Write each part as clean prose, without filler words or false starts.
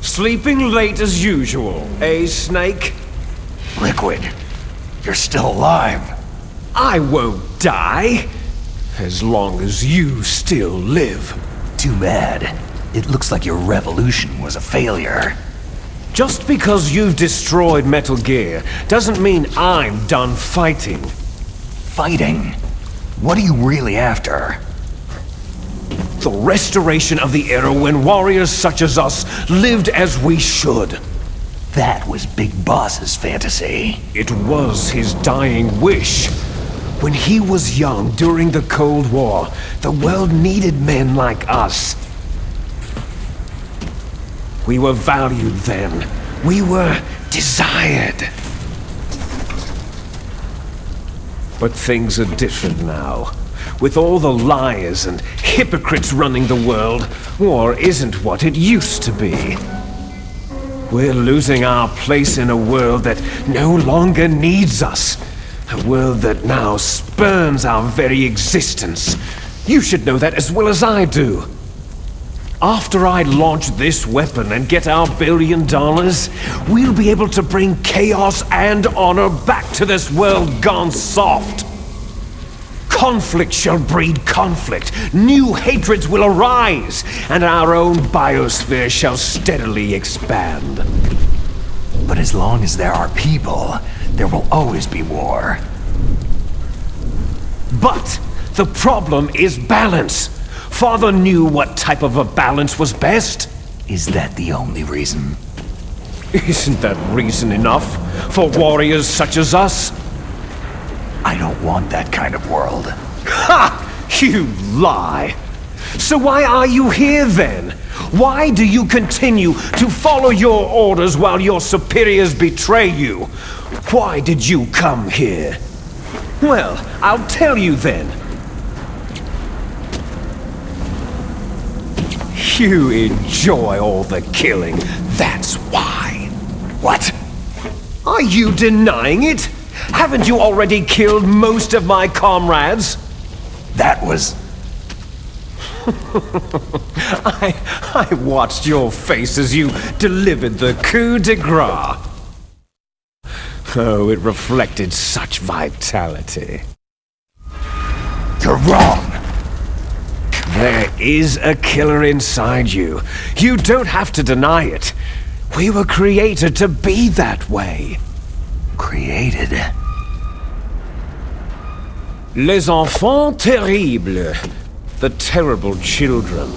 Sleeping late as usual, eh, Snake? Liquid, you're still alive. I won't die, as long as you still live. Too bad. It looks like your revolution was a failure. Just because you've destroyed Metal Gear doesn't mean I'm done fighting. Fighting? What are you really after? The restoration of the era when warriors such as us lived as we should. That was Big Boss's fantasy. It was his dying wish. When he was young during the Cold War, the world needed men like us. We were valued then. We were desired. But things are different now. With all the liars and hypocrites running the world, war isn't what it used to be. We're losing our place in a world that no longer needs us. A world that now spurns our very existence. You should know that as well as I do. After I launch this weapon and get our $1 billion, we'll be able to bring chaos and honor back to this world gone soft. Conflict shall breed conflict, new hatreds will arise, and our own biosphere shall steadily expand. But as long as there are people, there will always be war. But the problem is balance. Father knew what type of a balance was best. Is that the only reason? Isn't that reason enough for warriors such as us? I don't want that kind of world. Ha! You lie! So why are you here then? Why do you continue to follow your orders while your superiors betray you? Why did you come here? Well, I'll tell you then. You enjoy all the killing, that's why. What? Are you denying it? Haven't you already killed most of my comrades? That was... I watched your face as you delivered the coup de grace. Oh, it reflected such vitality. You're wrong! There is a killer inside you. You don't have to deny it. We were created to be that way. Created? Les enfants terribles. The terrible children.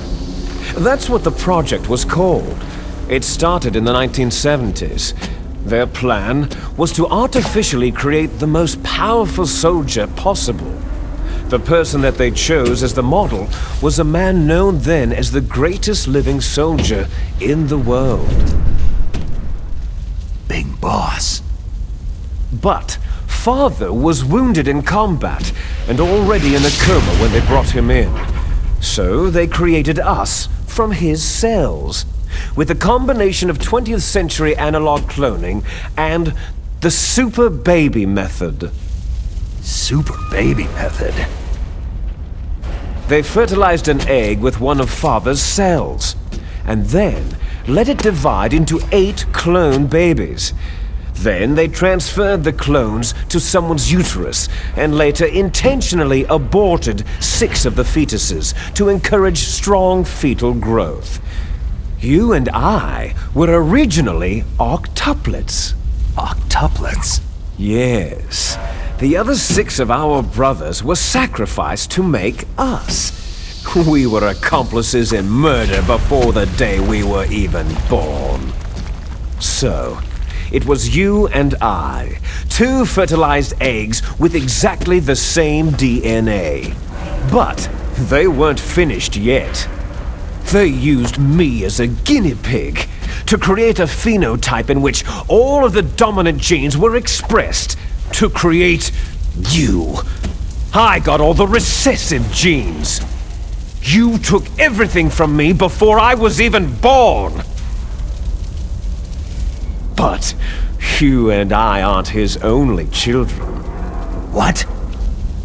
That's what the project was called. It started in the 1970s. Their plan was to artificially create the most powerful soldier possible. The person that they chose as the model was a man known then as the greatest living soldier in the world. Big Boss. But Father was wounded in combat and already in a coma when they brought him in. So they created us from his cells, with a combination of 20th century analog cloning and the super baby method. Super baby method? They fertilized an egg with one of Father's cells, and then let it divide into 8 clone babies. Then they transferred the clones to someone's uterus, and later intentionally aborted 6 of the fetuses to encourage strong fetal growth. You and I were originally octuplets. Octuplets? Yes. The other 6 of our brothers were sacrificed to make us. We were accomplices in murder before the day we were even born. So, it was you and I, 2 fertilized eggs with exactly the same DNA. But they weren't finished yet. They used me as a guinea pig to create a phenotype in which all of the dominant genes were expressed to create you. I got all the recessive genes. You took everything from me before I was even born. But you and I aren't his only children. What?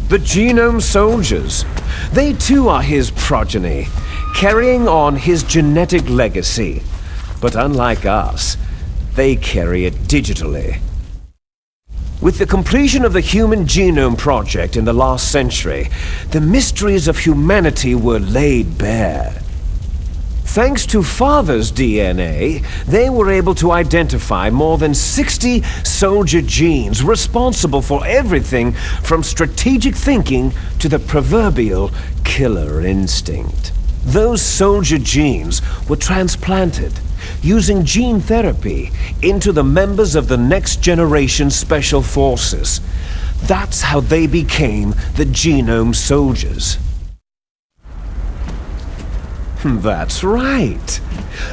The genome soldiers. They too are his progeny, carrying on his genetic legacy. But unlike us, they carry it digitally. With the completion of the Human Genome Project in the last century, the mysteries of humanity were laid bare. Thanks to Father's DNA, they were able to identify more than 60 soldier genes responsible for everything from strategic thinking to the proverbial killer instinct. Those soldier genes were transplanted using gene therapy into the members of the next generation special forces. That's how they became the genome soldiers. That's right.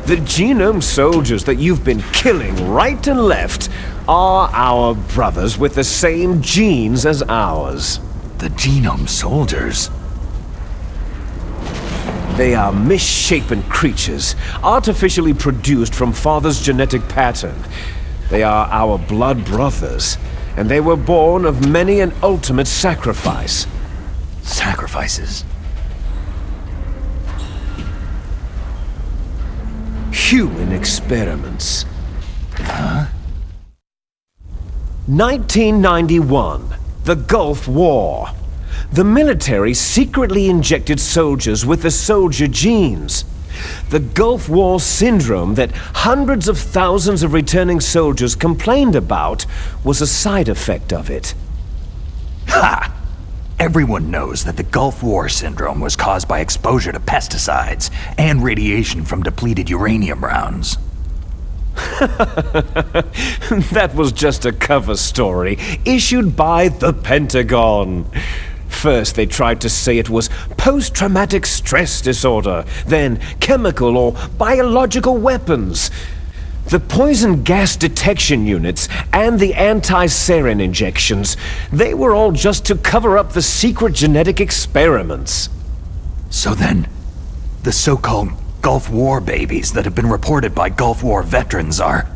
The genome soldiers that you've been killing right and left are our brothers with the same genes as ours. The genome soldiers? They are misshapen creatures, artificially produced from Father's genetic pattern. They are our blood brothers, and they were born of many an ultimate sacrifice. Sacrifices? Human experiments. Huh? 1991, the Gulf War. The military secretly injected soldiers with the soldier genes. The Gulf War syndrome that hundreds of thousands of returning soldiers complained about was a side effect of it. Ha! Everyone knows that the Gulf War syndrome was caused by exposure to pesticides and radiation from depleted uranium rounds. That was just a cover story issued by the Pentagon. First, they tried to say it was post-traumatic stress disorder, then chemical or biological weapons. The poison gas detection units and the anti-sarin injections, they were all just to cover up the secret genetic experiments. So then, the so-called Gulf War babies that have been reported by Gulf War veterans are...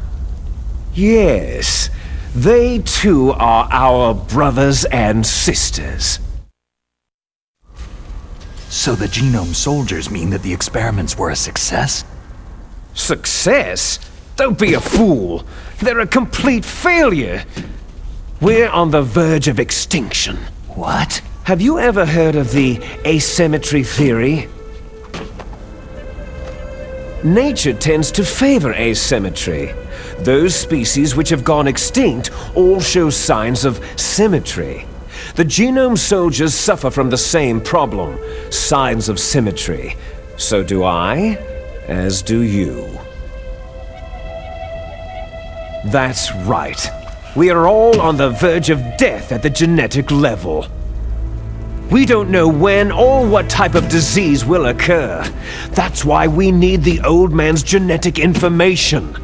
Yes, they too are our brothers and sisters. So the genome soldiers mean that the experiments were a success? Success? Don't be a fool. They're a complete failure. We're on the verge of extinction. What? Have you ever heard of the asymmetry theory? Nature tends to favor asymmetry. Those species which have gone extinct all show signs of symmetry. The genome soldiers suffer from the same problem, signs of symmetry. So do I, as do you. That's right. We are all on the verge of death at the genetic level. We don't know when or what type of disease will occur. That's why we need the old man's genetic information.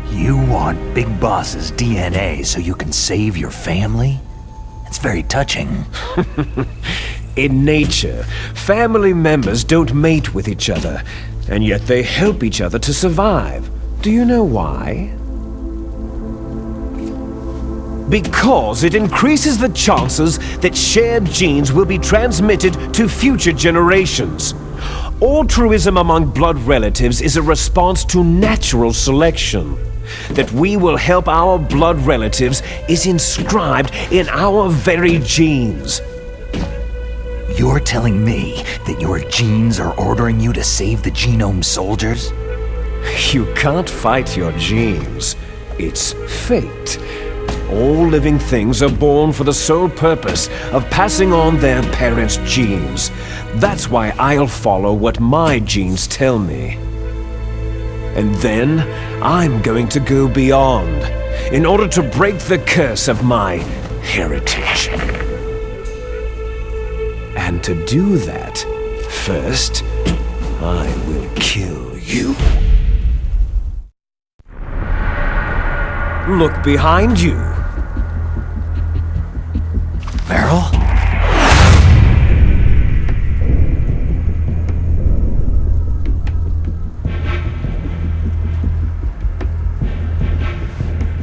You want Big Boss's DNA so you can save your family? It's very touching. In nature, family members don't mate with each other, and yet they help each other to survive. Do you know why? Because it increases the chances that shared genes will be transmitted to future generations. Altruism among blood relatives is a response to natural selection. That we will help our blood relatives is inscribed in our very genes. You're telling me that your genes are ordering you to save the genome soldiers? You can't fight your genes. It's fate. All living things are born for the sole purpose of passing on their parents' genes. That's why I'll follow what my genes tell me. And then, I'm going to go beyond, in order to break the curse of my heritage. And to do that, first, I will kill you. Look behind you. Meryl?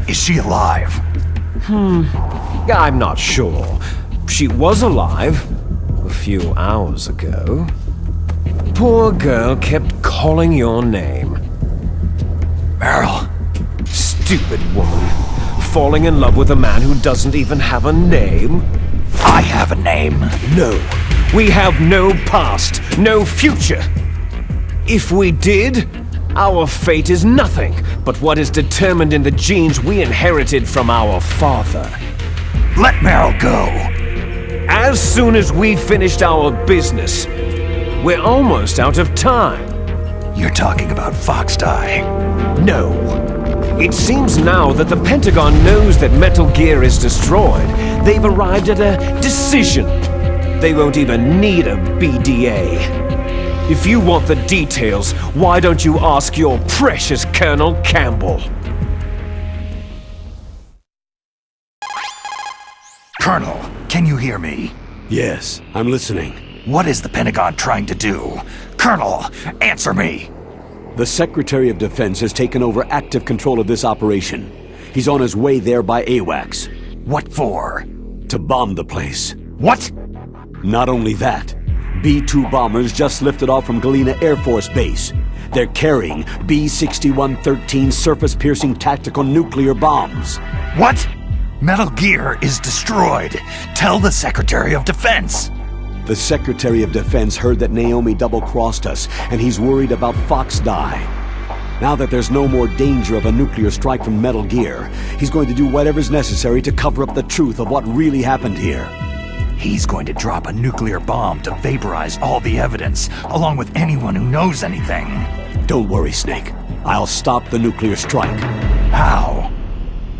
Is she alive? I'm not sure. She was alive a few hours ago. Poor girl kept calling your name. stupid woman. Falling in love with a man who doesn't even have a name? I have a name. No. We have no past, no future. If we did, our fate is nothing but what is determined in the genes we inherited from our father. Let Meryl go. As soon as we finished our business, we're almost out of time. You're talking about Fox Die. No. It seems now that the Pentagon knows that Metal Gear is destroyed. They've arrived at a decision. They won't even need a BDA. If you want the details, why don't you ask your precious Colonel Campbell? Colonel, can you hear me? Yes, I'm listening. What is the Pentagon trying to do? Colonel, answer me! The Secretary of Defense has taken over active control of this operation. He's on his way there by AWACS. What for? To bomb the place. What? Not only that, B-2 bombers just lifted off from Galena Air Force Base. They're carrying B-6113 surface-piercing tactical nuclear bombs. What? Metal Gear is destroyed. Tell the Secretary of Defense. The Secretary of Defense heard that Naomi double-crossed us, and he's worried about Fox Die. Now that there's no more danger of a nuclear strike from Metal Gear, he's going to do whatever's necessary to cover up the truth of what really happened here. He's going to drop a nuclear bomb to vaporize all the evidence, along with anyone who knows anything. Don't worry, Snake. I'll stop the nuclear strike. How?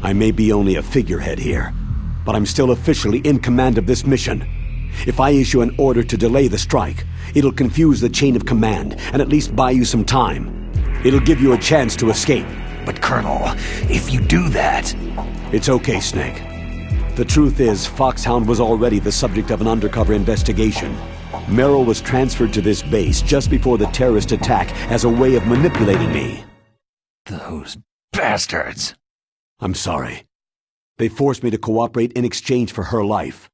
I may be only a figurehead here, but I'm still officially in command of this mission. If I issue an order to delay the strike, it'll confuse the chain of command and at least buy you some time. It'll give you a chance to escape. But Colonel, if you do that... It's okay, Snake. The truth is, Foxhound was already the subject of an undercover investigation. Merrill was transferred to this base just before the terrorist attack as a way of manipulating me. Those bastards. I'm sorry. They forced me to cooperate in exchange for her life.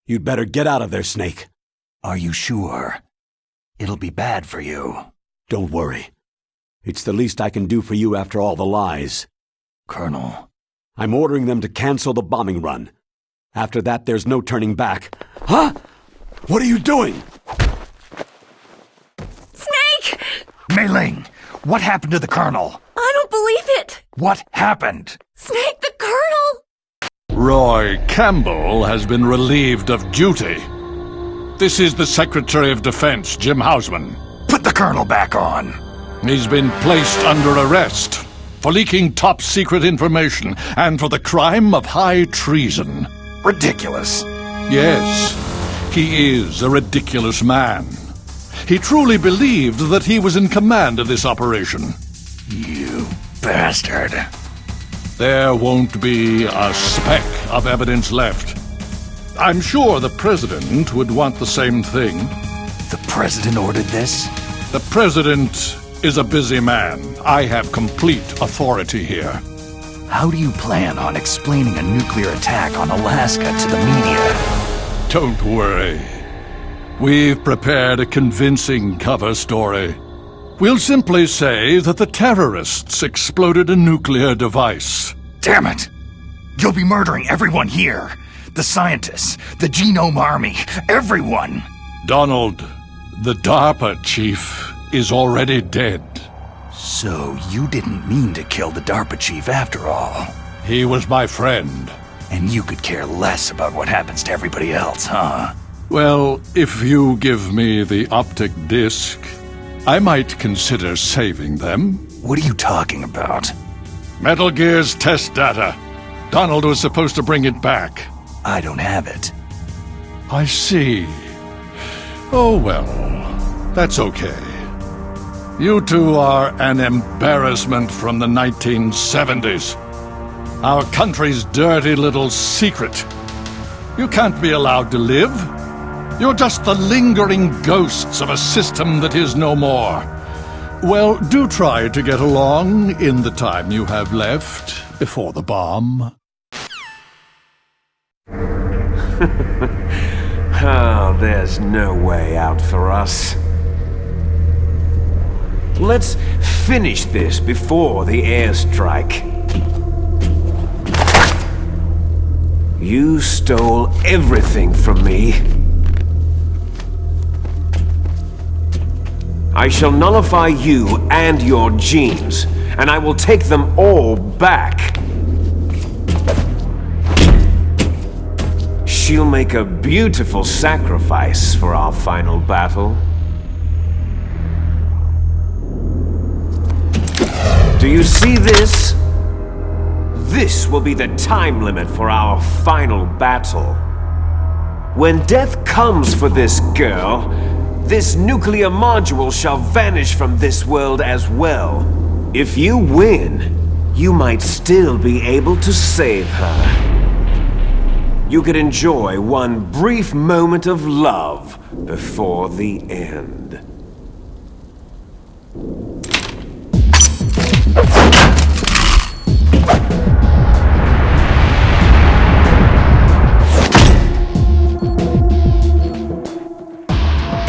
You'd better get out of there, Snake. Are you sure? It'll be bad for you. Don't worry. It's the least I can do for you after all the lies. Colonel. I'm ordering them to cancel the bombing run. After that, there's no turning back. Huh? What are you doing? Snake! Mei Ling, what happened to the Colonel? I don't believe it! What happened? Snake, the Colonel! Roy Campbell has been relieved of duty. This is the Secretary of Defense, Jim Hausman. Put the Colonel back on. He's been placed under arrest for leaking top-secret information and for the crime of high treason. Ridiculous. Yes, he is a ridiculous man. He truly believed that he was in command of this operation. You bastard. There won't be a speck of evidence left. I'm sure the President would want the same thing. The President ordered this? The President is a busy man. I have complete authority here. How do you plan on explaining a nuclear attack on Alaska to the media? Don't worry. We've prepared a convincing cover story. We'll simply say that the terrorists exploded a nuclear device. Damn it! You'll be murdering everyone here. The scientists, the Genome Army, everyone! Donald, the DARPA chief, is already dead. So you didn't mean to kill the DARPA chief after all. He was my friend. And you could care less about what happens to everybody else, huh? Well, if you give me the optic disc, I might consider saving them. What are you talking about? Metal Gear's test data. Donald was supposed to bring it back. I don't have it. I see. Oh well, that's okay. You two are an embarrassment from the 1970s. Our country's dirty little secret. You can't be allowed to live. You're just the lingering ghosts of a system that is no more. Well, do try to get along in the time you have left before the bomb. Oh, there's no way out for us. Let's finish this before the airstrike. You stole everything from me. I shall nullify you and your genes, and I will take them all back. She'll make a beautiful sacrifice for our final battle. Do you see this? This will be the time limit for our final battle. When death comes for this girl, this nuclear module shall vanish from this world as well. If you win, you might still be able to save her. You could enjoy one brief moment of love before the end.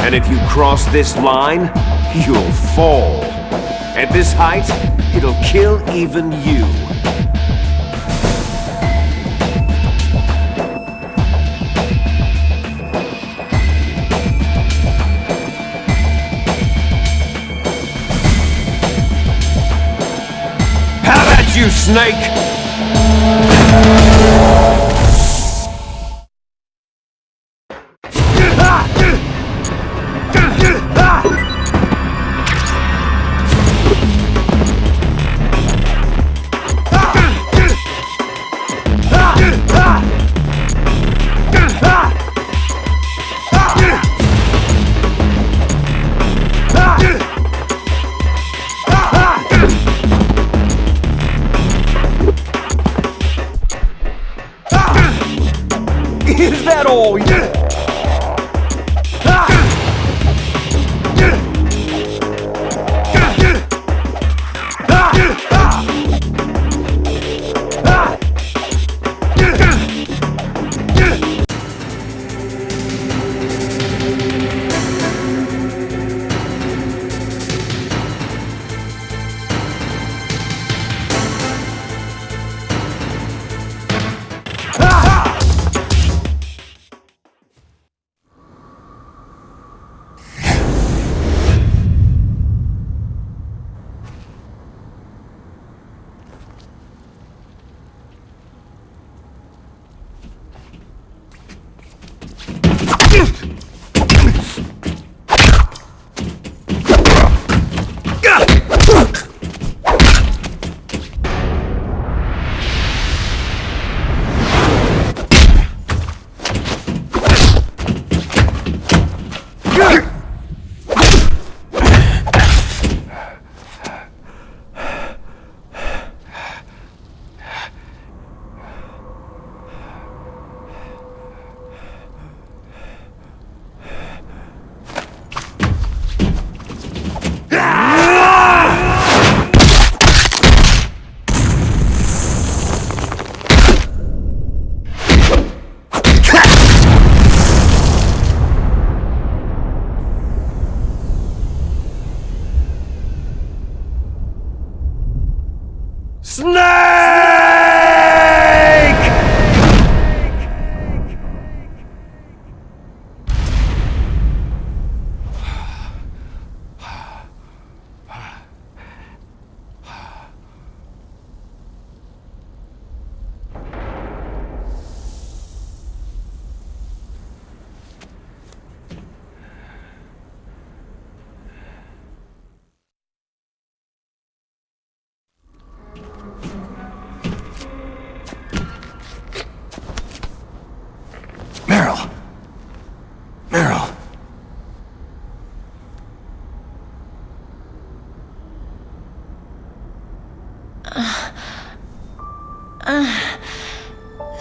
And if you cross this line, you'll fall. At this height, it'll kill even you. How about you, Snake? Is that all?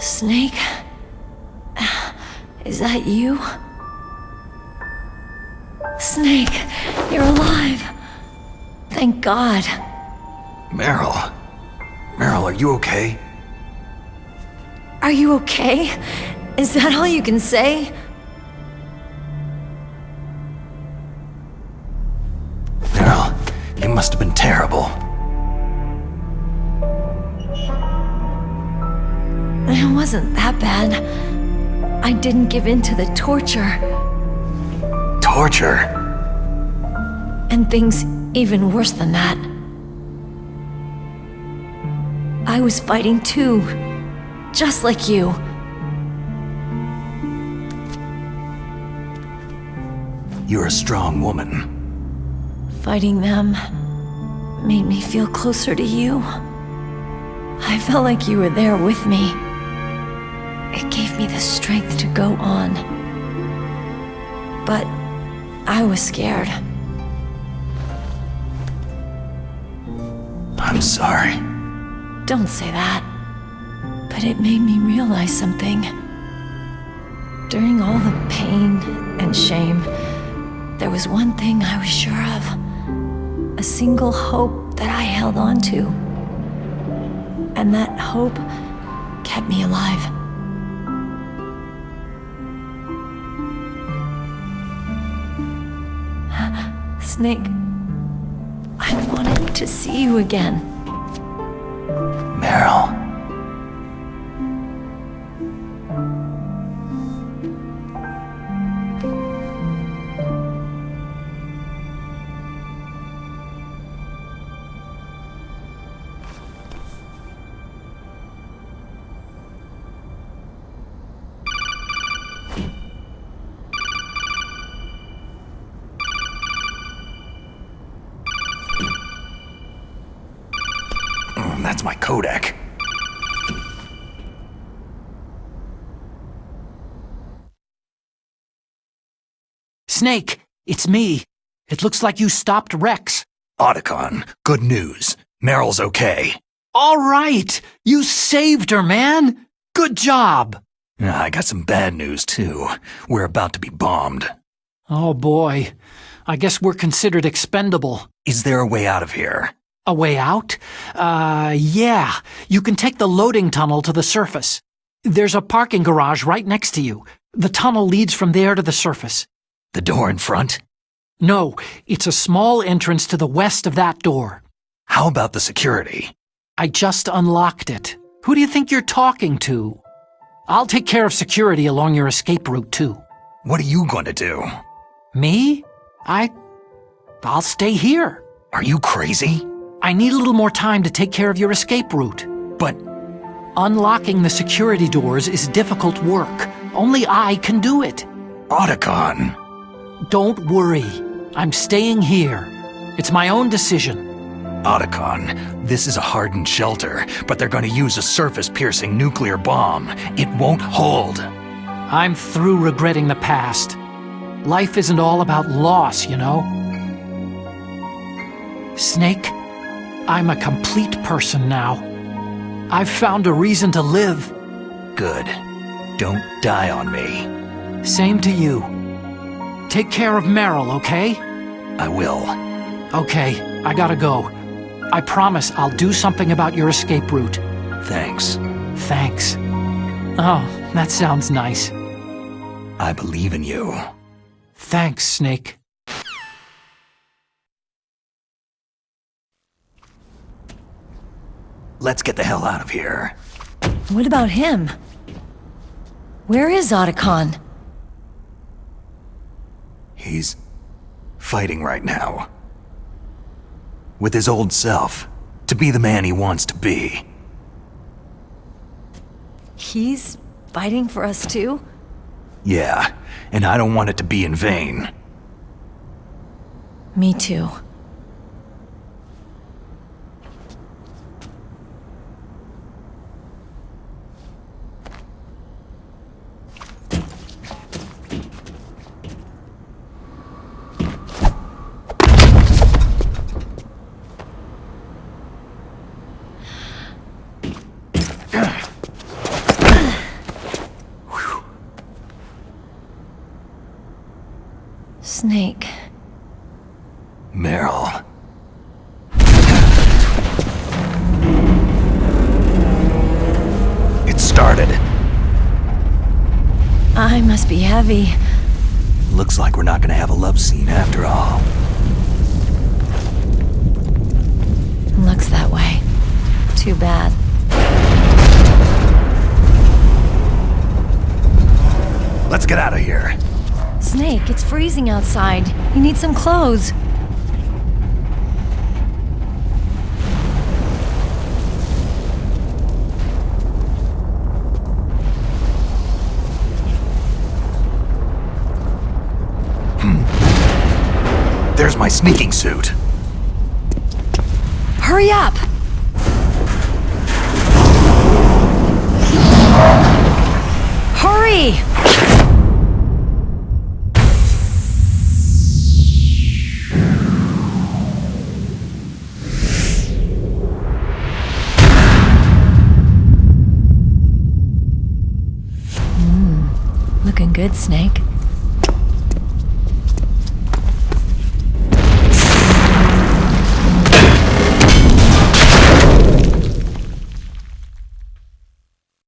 Snake? Is that you? Snake, you're alive. Thank God. Meryl. Meryl, are you okay? Are you okay? Is that all you can say? Meryl, you must have been terrible. wasn't that bad. I didn't give in to the torture. Torture? And things even worse than that. I was fighting too, just like you. You're a strong woman. Fighting them made me feel closer to you. I felt like you were there with me. It gave me the strength to go on. But I was scared. I'm sorry. Don't say that. But it made me realize something. During all the pain and shame, there was one thing I was sure of. A single hope that I held on to. And that hope kept me alive. Snake, I wanted to see you again. Meryl. That's my codec. Snake, it's me. It looks like you stopped Rex. Otacon, good news. Meryl's okay. All right! You saved her, man! Good job! I got some bad news, too. We're about to be bombed. Oh boy. I guess we're considered expendable. Is there a way out of here? A way out? Yeah. You can take the loading tunnel to the surface. There's a parking garage right next to you. The tunnel leads from there to the surface. The door in front? No, it's a small entrance to the west of that door. How about the security? I just unlocked it. Who do you think you're talking to? I'll take care of security along your escape route, too. What are you going to do? Me? I'll stay here. Are you crazy? I need a little more time to take care of your escape route. But unlocking the security doors is difficult work. Only I can do it. Otacon. Don't worry. I'm staying here. It's my own decision. Otacon, this is a hardened shelter, but they're going to use a surface-piercing nuclear bomb. It won't hold. I'm through regretting the past. Life isn't all about loss, you know. Snake, I'm a complete person now. I've found a reason to live. Good. Don't die on me. Same to you. Take care of Meryl, okay? I will. Okay, I gotta go. I promise I'll do something about your escape route. Thanks. Thanks. Oh, that sounds nice. I believe in you. Thanks, Snake. Let's get the hell out of here. What about him? Where is Otacon? He's fighting right now. With his old self. To be the man he wants to be. He's fighting for us too? Yeah, and I don't want it to be in vain. Me too. Snake. Meryl. It started. I must be heavy. Looks like we're not gonna have a love scene after all. Looks that way. Too bad. Let's get out of here. Snake, it's freezing outside. You need some clothes. There's my sneaking suit. Hurry up! Hurry! Looking good, Snake.